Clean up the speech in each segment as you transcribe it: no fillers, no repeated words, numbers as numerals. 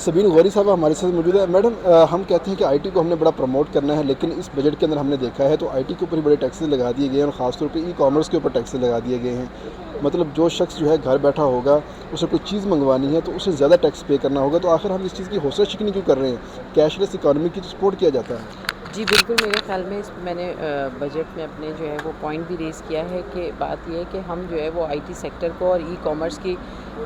सबीन गौरी साहब हमारे साथ मौजूद है। मैडम, हम कहते हैं कि आईटी को हमने बड़ा प्रमोट करना है, लेकिन इस बजट के अंदर हमने देखा है तो आईटी के ऊपर ही बड़े टैक्सेस लगा दिए गए हैं और ख़ासतौर पे ई कॉमर्स के ऊपर टैक्सेस लगा दिए गए हैं। मतलब जो शख्स जो है घर बैठा होगा, उसे कोई चीज़ मंगवानी है तो उसे ज़्यादा टैक्स पे करना होगा। तो आखिर हम इस चीज़ की हौसला शिकनी क्यों कर रहे हैं? कैशलेस इकॉनमी की तो सपोर्ट किया जाता है। जी बिल्कुल, मेरे ख़्याल में मैंने बजट में अपने जो है वो पॉइंट भी रेज़ किया है कि बात ये है कि हम जो है वो आईटी सेक्टर को और ई कॉमर्स की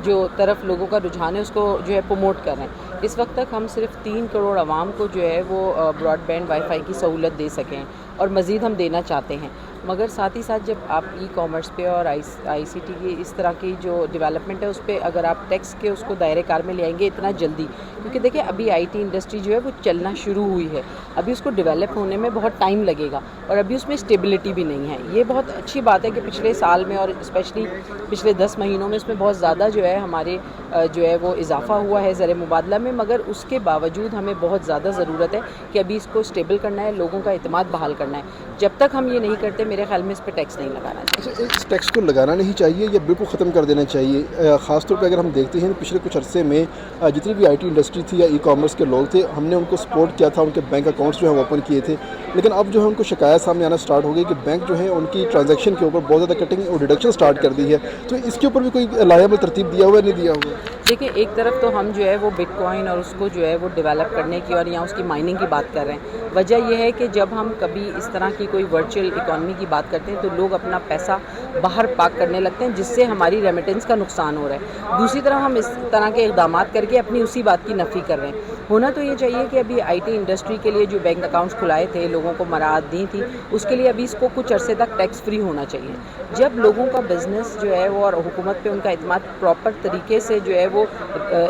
जो तरफ लोगों का रुझान है उसको जो है प्रमोट कर रहे हैं। इस वक्त तक हम सिर्फ 3 करोड़ आवाम को जो है वो ब्रॉडबैंड वाईफाई की सहूलत दे सकें और मज़ीद हम देना चाहते हैं। मगर साथ ही साथ जब आप ई कॉमर्स पे और आईसीटी की इस तरह की जो डेवलपमेंट है उस पर अगर आप टैक्स के उसको दायरे कार में ले आएंगे इतना जल्दी, क्योंकि देखिए अभी आईटी इंडस्ट्री जो है वो चलना शुरू हुई है, अभी उसको डेवलप होने में बहुत टाइम लगेगा और अभी उसमें स्टेबिलिटी भी नहीं है। ये बहुत अच्छी बात है कि पिछले साल में और स्पेशली पिछले 10 महीनों में इसमें बहुत ज़्यादा जो है हमारे जो है वो इजाफा हुआ है ज़र मुबादला में, मगर उसके बावजूद हमें बहुत ज़्यादा ज़रूरत है कि अभी इसको स्टेबल करना है, लोगों का इत्मीनान बहाल करना है। जब तक हम ये नहीं करते मेरे ख्याल में इस पर टैक्स नहीं लगाना चाहिए। अच्छा, इस टैक्स को लगाना नहीं चाहिए या बिल्कुल ख़त्म कर देना चाहिए? ख़ासतौर पर अगर हम देखते हैं पिछले कुछ अरसे में जितनी भी आईटी इंडस्ट्री थी या ई कॉमर्स के लोग थे, हमने उनको सपोर्ट किया था, उनके बैंक अकाउंट्स जो है ओपन किए थे। लेकिन अब जो है उनको शिकायत सामने आना स्टार्ट हो गई कि बैंक जो है उनकी ट्रांजैक्शन के ऊपर बहुत ज़्यादा कटिंग और डिडक्शन स्टार्ट कर दी है। तो इसके ऊपर भी कोई लायबल तरतीब दिया हुआ है, नहीं दिया हुआ? देखिए, एक तरफ तो हम जो है वो बिटकॉइन और उसको जो है वो डेवलप करने की और या उसकी माइनिंग की बात कर रहे हैं। वजह यह है कि जब हम कभी इस तरह की कोई वर्चुअल इकॉनमी की बात करते हैं तो लोग अपना पैसा बाहर पार्क करने लगते हैं, जिससे हमारी रेमिटेंस का नुकसान हो रहा है। दूसरी तरफ हम इस तरह के इक़दाम करके अपनी उसी बात की नफ़ी कर रहे हैं। होना तो ये चाहिए कि अभी आईटी इंडस्ट्री के लिए जो बैंक अकाउंट्स खुलाए थे, लोगों को मराहत दी थी, उसके लिए अभी इसको कुछ अरसे तक टैक्स फ्री होना चाहिए। जब लोगों का बिज़नेस जो है वो और हुकूमत पे उनका इत्मीनान प्रॉपर तरीके से जो है वो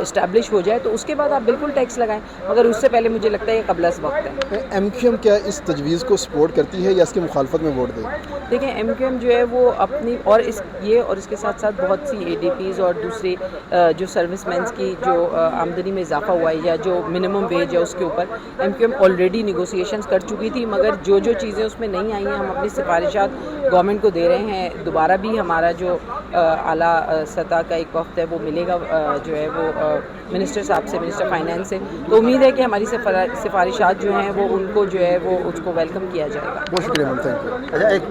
इस्टेब्लिश हो जाए तो उसके बाद आप बिल्कुल टैक्स लगाएं, मगर उससे पहले मुझे लगता है ये क़ब्ल वक्त है। एमक्यूएम क्या इस तजवीज़ को सपोर्ट करती है या इसकी मुखालफत में वोट दे? देखिए, एमक्यूएम जो है वो अपनी और इसके साथ साथ बहुत सी एडीपीज़ और दूसरी जो सर्विसमैन्स की जो आमदनी में इजाफा हुआ है या जो मिनिमम वेज है उसके ऊपर एमक्यूएम ऑलरेडी निगोसिएशंस कर चुकी थी, मगर जो चीज़ें उसमें नहीं आई हैं हम अपनी सिफारिशात गवर्नमेंट को दे रहे हैं। दोबारा भी हमारा जो आला सतह का एक वक्त है वो मिलेगा जो है वो मिनिस्टर साहब से, मिनिस्टर फाइनेंस से। तो उम्मीद है कि हमारी सिफारिशात जो हैं वो उनको जो है वो उसको वेलकम किया जाएगा। बहुत शुक्रिया मैम, थैंक यू। अच्छा, एक